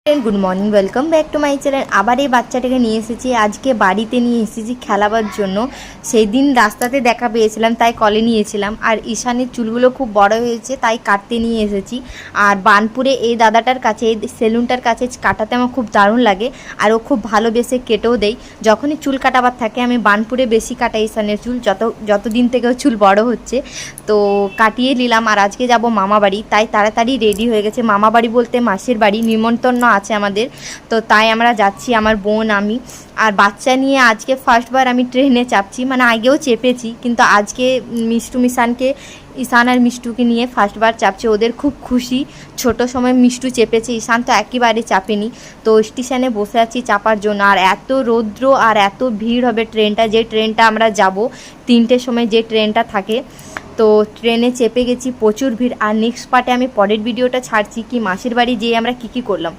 Good morning welcome back to my channel. आबार ये बाच्चाटाके निये एसेछि आजके बाड़ीते निये एसेछि खेलाबार जोन्नो। सेई दिन रास्ताते देखा पेयेछिलाम ताई कले नियेछिलाम और ईशानेर चुलगुलो खूब बड़ो हयेछे ताई काटते निये एसेछि। और बानपुरे এই দাদাটার কাছে এই সেলুনটার কাছে কাটাতে আমার খুব দারুণ লাগে আর ও খুব ভালোবেসে কেটেও দেয়। যখনই চুল কাটাবার থাকে আমি বানপুরে বেশি কাটাই ঈশানের চুল, যতদিন থেকে চুল বড় হচ্ছে তো কাটিয়ে নিলাম। আর আজকে যাব মামা বাড়ি, তাই তাড়াতাড়ি রেডি হয়ে গেছে। মামা বাড়ি বলতে মাসির বাড়ি, নিমন্ত্রণ আছে আমাদের, তো তাই আমরা যাচ্ছি আমার বোন আমি আর বাচ্চা নিয়ে। আজকে ফার্স্টবার আমি ট্রেনে চাপছি, মানে আগেও চেপেছি কিন্তু আজকে মিষ্টু মিশানকে ঈশান আর মিষ্টুকে নিয়ে ফার্স্টবার চাপছে। ওদের খুব খুশি, ছোট সময় মিষ্টু চেপেছে, ঈশান তো একেবারে চাপেনি। তো স্টেশনে বসে আছি চাপার জন্য। আর এত রৌদ্র আর এত ভিড় হবে ট্রেনটা, যে ট্রেনটা আমরা যাব 3টের সময় যে ট্রেনটা থাকে, তো ট্রেনে চেপে গেছি, প্রচুর ভিড়। আর নেক্সট পার্টে আমি পরের ভিডিওটা ছাড়ছি কি মাসির বাড়ি যেয়ে আমরা কী কী করলাম।